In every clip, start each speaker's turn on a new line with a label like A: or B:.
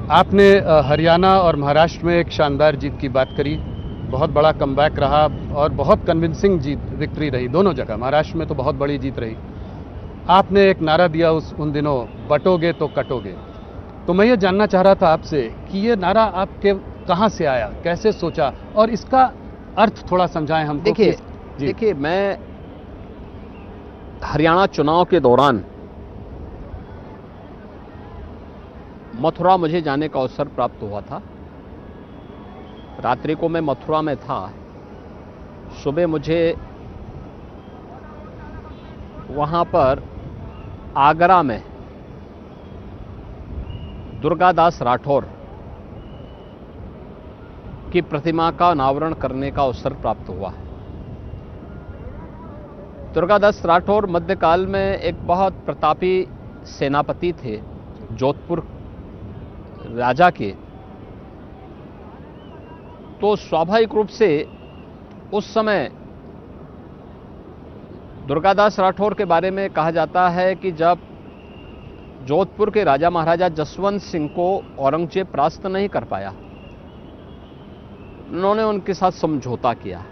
A: आपने हरियाणा और महाराष्ट्र में एक शानदार जीत की बात करी, बहुत बड़ा कमबैक रहा और बहुत कन्विंसिंग विक्ट्री रही दोनों जगह। महाराष्ट्र में तो बहुत बड़ी जीत रही। आपने एक नारा दिया उन दिनों, बटोगे तो कटोगे। तो मैं ये जानना चाह रहा था आपसे कि ये नारा आपके कहाँ से आया, कैसे सोचा, और इसका अर्थ थोड़ा समझाएं हमको।
B: देखिए, मैं हरियाणा चुनाव के दौरान मथुरा मुझे जाने का अवसर प्राप्त हुआ था। रात्रि को मैं मथुरा में था। सुबह मुझे वहां पर आगरा में दुर्गादास राठौर की प्रतिमा का अनावरण करने का अवसर प्राप्त हुआ। दुर्गादास राठौर मध्यकाल में एक बहुत प्रतापी सेनापति थे, जोधपुर राजा के। तो स्वाभाविक रूप से उस समय दुर्गादास राठौर के बारे में कहा जाता है कि जब जोधपुर के राजा महाराजा जसवंत सिंह को औरंगजेब परास्त नहीं कर पाया, उन्होंने उनके साथ समझौता किया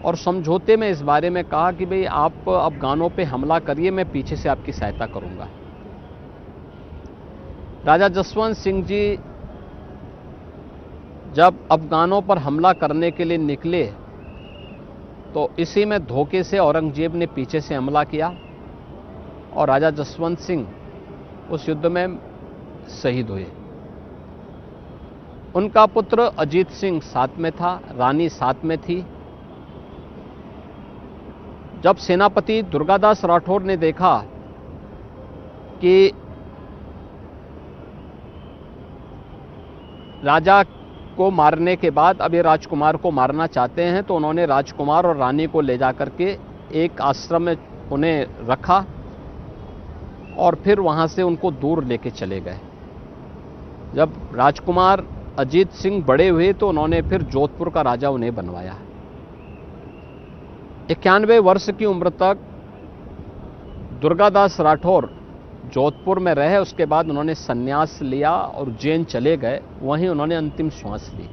B: और समझौते में इस बारे में कहा कि भाई आप अफगानों पे हमला करिए, मैं पीछे से आपकी सहायता करूंगा। राजा जसवंत सिंह जी जब अफगानों पर हमला करने के लिए निकले तो इसी में धोखे से औरंगजेब ने पीछे से हमला किया और राजा जसवंत सिंह उस युद्ध में शहीद हुए। उनका पुत्र अजीत सिंह साथ में था, रानी साथ में थी। जब सेनापति दुर्गादास राठौर ने देखा कि राजा को मारने के बाद अब ये राजकुमार को मारना चाहते हैं, तो उन्होंने राजकुमार और रानी को ले जाकर के एक आश्रम में उन्हें रखा और फिर वहां से उनको दूर लेके चले गए। जब राजकुमार अजीत सिंह बड़े हुए तो उन्होंने फिर जोधपुर का राजा उन्हें बनवाया। 91 वर्ष की उम्र तक दुर्गादास राठौर जोधपुर में रहे। उसके बाद उन्होंने संन्यास लिया और उज्जैन चले गए, वहीं उन्होंने अंतिम श्वास ली।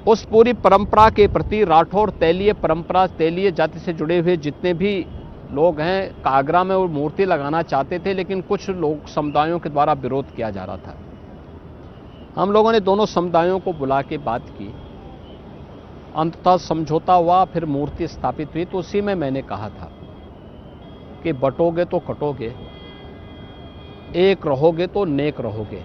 B: उस पूरी परंपरा के प्रति राठौर तेलीय परंपरा, तेलीय जाति से जुड़े हुए जितने भी लोग हैं, आगरा में वो मूर्ति लगाना चाहते थे, लेकिन कुछ लोग समुदायों के द्वारा विरोध किया जा रहा था। हम लोगों ने दोनों समुदायों को बुला के बात की, अंततः समझौता हुआ, फिर मूर्ति स्थापित हुई। तो उसी में मैंने कहा था कि बटोगे तो कटोगे, एक रहोगे तो नेक रहोगे।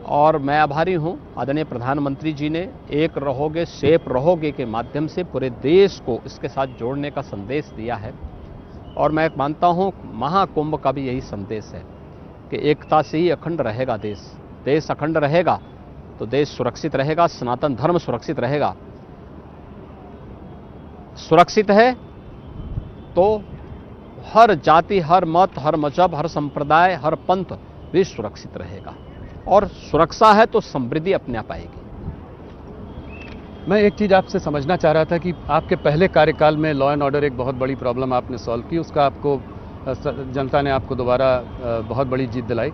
B: और मैं आभारी हूं आदरणीय प्रधानमंत्री जी ने एक रहोगे सेफ रहोगे के माध्यम से पूरे देश को इसके साथ जोड़ने का संदेश दिया है। और मैं मानता हूं महाकुंभ का भी यही संदेश है कि एकता से ही अखंड रहेगा देश। देश अखंड रहेगा तो देश सुरक्षित रहेगा, सनातन धर्म सुरक्षित रहेगा। सुरक्षित है तो हर जाति, हर मत, हर मजहब, हर संप्रदाय, हर पंथ भी सुरक्षित रहेगा। और सुरक्षा है तो समृद्धि अपने आप आएगी।
A: मैं एक चीज़ आपसे समझना चाह रहा था कि आपके पहले कार्यकाल में लॉ एंड ऑर्डर एक बहुत बड़ी प्रॉब्लम आपने सॉल्व की, उसका आपको जनता ने आपको दोबारा बहुत बड़ी जीत दिलाई।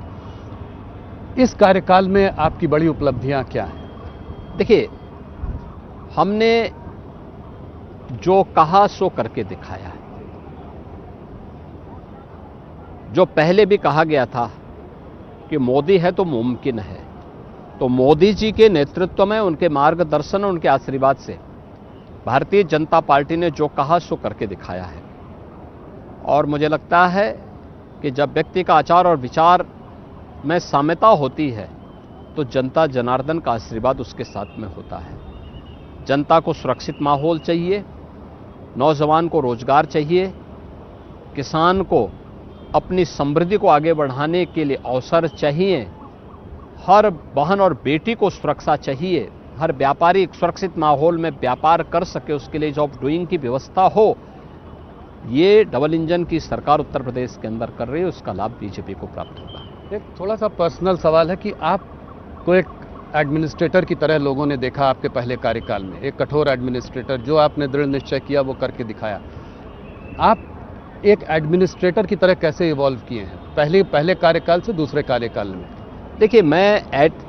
A: इस कार्यकाल में आपकी बड़ी उपलब्धियां क्या हैं?
B: देखिए, हमने जो कहा सो करके दिखाया है। जो पहले भी कहा गया था कि मोदी है तो मुमकिन है, तो मोदी जी के नेतृत्व में, उनके मार्गदर्शन और उनके आशीर्वाद से भारतीय जनता पार्टी ने जो कहा सो करके दिखाया है। और मुझे लगता है कि जब व्यक्ति का आचार और विचार में साम्यता होती है तो जनता जनार्दन का आशीर्वाद उसके साथ में होता है। जनता को सुरक्षित माहौल चाहिए, नौजवान को रोजगार चाहिए, किसान को अपनी समृद्धि को आगे बढ़ाने के लिए अवसर चाहिए, हर बहन और बेटी को सुरक्षा चाहिए, हर व्यापारी एक सुरक्षित माहौल में व्यापार कर सके, उसके लिए जॉब डूइंग की व्यवस्था हो। ये डबल इंजन की सरकार उत्तर प्रदेश के अंदर कर रही है, उसका लाभ बीजेपी को प्राप्त होगा।
A: एक थोड़ा सा पर्सनल सवाल है कि आपको एक एडमिनिस्ट्रेटर की तरह लोगों ने देखा आपके पहले कार्यकाल में, एक कठोर एडमिनिस्ट्रेटर, जो आपने दृढ़ निश्चय किया वो करके दिखाया। आप एक एडमिनिस्ट्रेटर की तरह कैसे इवॉल्व किए हैं पहले कार्यकाल से दूसरे कार्यकाल में?
B: देखिए, मैं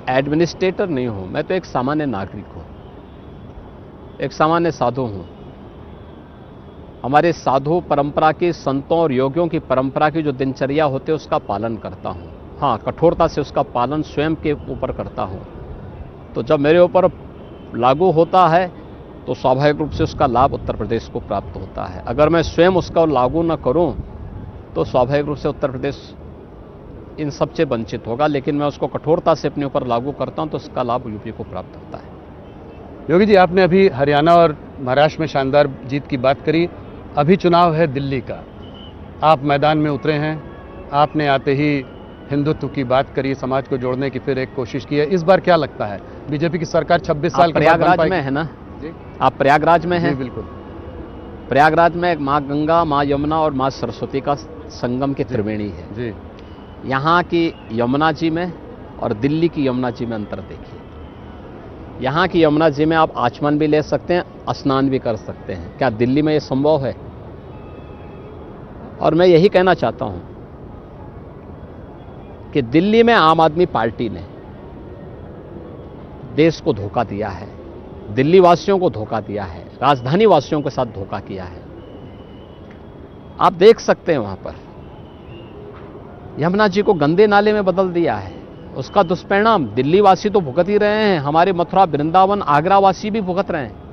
B: एडमिनिस्ट्रेटर नहीं हूं, मैं तो एक सामान्य नागरिक हूं, एक सामान्य साधु हूं। हमारे साधु परंपरा की, संतों और योगियों की परंपरा की जो दिनचर्या होती है उसका पालन करता हूं। हाँ, कठोरता से उसका पालन स्वयं के ऊपर करता हूं। तो जब मेरे ऊपर लागू होता है तो स्वाभाविक रूप से उसका लाभ उत्तर प्रदेश को प्राप्त होता है। अगर मैं स्वयं उसका लागू न करूं तो स्वाभाविक रूप से उत्तर प्रदेश इन सबसे वंचित होगा, लेकिन मैं उसको कठोरता से अपने ऊपर लागू करता हूं तो उसका लाभ यूपी को प्राप्त होता है।
A: योगी जी, आपने अभी हरियाणा और महाराष्ट्र में शानदार जीत की बात करी। अभी चुनाव है दिल्ली का, आप मैदान में उतरे हैं। आपने आते ही हिंदुत्व की बात करी, समाज को जोड़ने की फिर एक कोशिश की है। इस बार क्या लगता है, बीजेपी की सरकार 26 साल के बाद बन
B: प्रयागराज
A: पाएगी?
B: में है ना
A: जी,
B: आप प्रयागराज में हैं?
A: जी बिल्कुल।
B: प्रयागराज में माँ गंगा, माँ यमुना और माँ सरस्वती का संगम की त्रिवेणी है।
A: जी,
B: यहाँ की यमुना जी में और दिल्ली की यमुना जी में अंतर देखिए। यहाँ की यमुना जी में आप आचमन भी ले सकते हैं, स्नान भी कर सकते हैं। क्या दिल्ली में ये संभव है? और मैं यही कहना चाहता हूं कि दिल्ली में आम आदमी पार्टी ने देश को धोखा दिया है, दिल्ली वासियों को धोखा दिया है, राजधानी वासियों के साथ धोखा किया है। आप देख सकते हैं वहां पर यमुना जी को गंदे नाले में बदल दिया है। उसका दुष्परिणाम दिल्ली वासी तो भुगत ही रहे हैं, हमारे मथुरा, वृंदावन, आगरा वासी भी भुगत रहे हैं।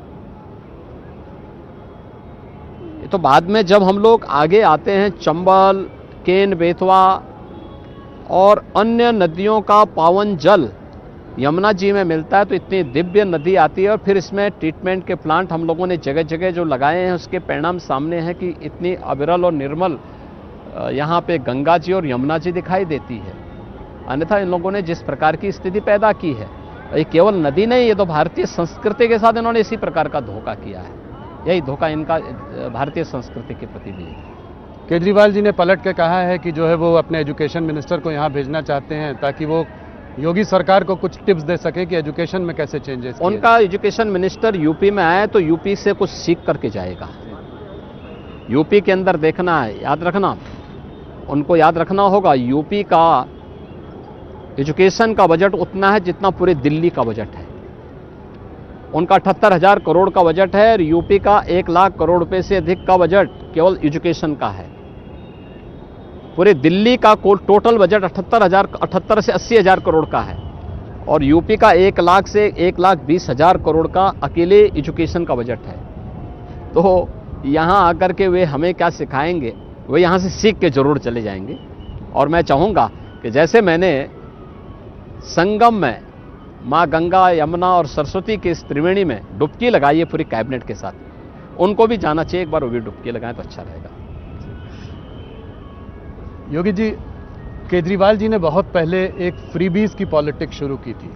B: ये तो बाद में जब हम लोग आगे आते हैं, चंबल, केन, बेतवा और अन्य नदियों का पावन जल यमुना जी में मिलता है तो इतनी दिव्य नदी आती है। और फिर इसमें ट्रीटमेंट के प्लांट हम लोगों ने जगह जगह जो लगाए हैं, उसके परिणाम सामने हैं कि इतनी अविरल और निर्मल यहाँ पे गंगा जी और यमुना जी दिखाई देती है। अन्यथा इन लोगों ने जिस प्रकार की स्थिति पैदा की है, ये केवल नदी नहीं, ये तो भारतीय संस्कृति के साथ इन्होंने इसी प्रकार का धोखा किया है। यही धोखा इनका भारतीय संस्कृति के प्रति भी है।
A: केजरीवाल जी ने पलट के कहा है कि जो है वो अपने एजुकेशन मिनिस्टर को यहाँ भेजना चाहते हैं ताकि वो योगी सरकार को कुछ टिप्स दे सके कि एजुकेशन में कैसे चेंजेस किए
B: उनका एजुकेशन मिनिस्टर यूपी में आए तो यूपी से कुछ सीख करके जाएगा। यूपी के अंदर देखना है, याद रखना, उनको याद रखना होगा, यूपी का एजुकेशन का बजट उतना है जितना पूरे दिल्ली का बजट है। उनका 78,000 करोड़ का बजट है और यूपी का 1 लाख करोड़ रुपए से अधिक का बजट केवल एजुकेशन का है। पूरे दिल्ली का टोटल बजट 78 से 80,000 करोड़ का है और यूपी का 1 लाख से 1,20,000 करोड़ का अकेले एजुकेशन का बजट है। तो यहाँ आकर के वे हमें क्या सिखाएंगे, वे यहाँ से सीख के जरूर चले जाएंगे। और मैं चाहूँगा कि जैसे मैंने संगम में माँ गंगा, यमुना और सरस्वती की इस त्रिवेणी में डुबकी लगाई है पूरी कैबिनेट के साथ, उनको भी जाना चाहिए, एक बार वो भी डुबकी लगाएं तो अच्छा रहेगा।
A: योगी जी, केजरीवाल जी ने बहुत पहले एक फ्रीबीज की पॉलिटिक्स शुरू की थी,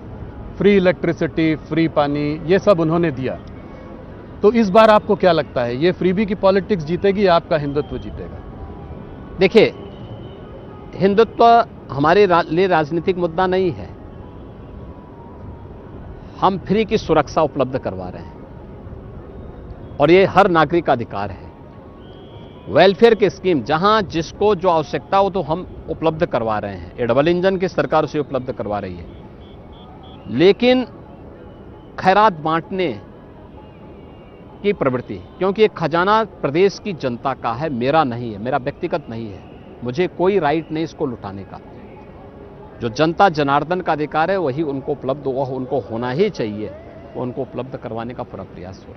A: फ्री इलेक्ट्रिसिटी, फ्री पानी, ये सब उन्होंने दिया। तो इस बार आपको क्या लगता है, ये फ्रीबी की पॉलिटिक्स जीतेगी या आपका हिंदुत्व जीतेगा?
B: देखिए, हिंदुत्व हमारे लिए राजनीतिक मुद्दा नहीं है। हम फ्री की सुरक्षा उपलब्ध करवा रहे हैं और ये हर नागरिक का अधिकार है। वेलफेयर की स्कीम जहां जिसको जो आवश्यकता हो तो हम उपलब्ध करवा रहे हैं। ये डबल इंजन की सरकार उसे उपलब्ध करवा रही है, लेकिन खैरात बांटने की प्रवृत्ति, क्योंकि ये खजाना प्रदेश की जनता का है, मेरा नहीं है, मेरा व्यक्तिगत नहीं है, मुझे कोई राइट नहीं इसको लुटाने का। जो जनता जनार्दन का अधिकार है वही उनको उपलब्ध, वह उनको होना ही चाहिए, वो उनको उपलब्ध करवाने का पूरा प्रयास हो रहा है।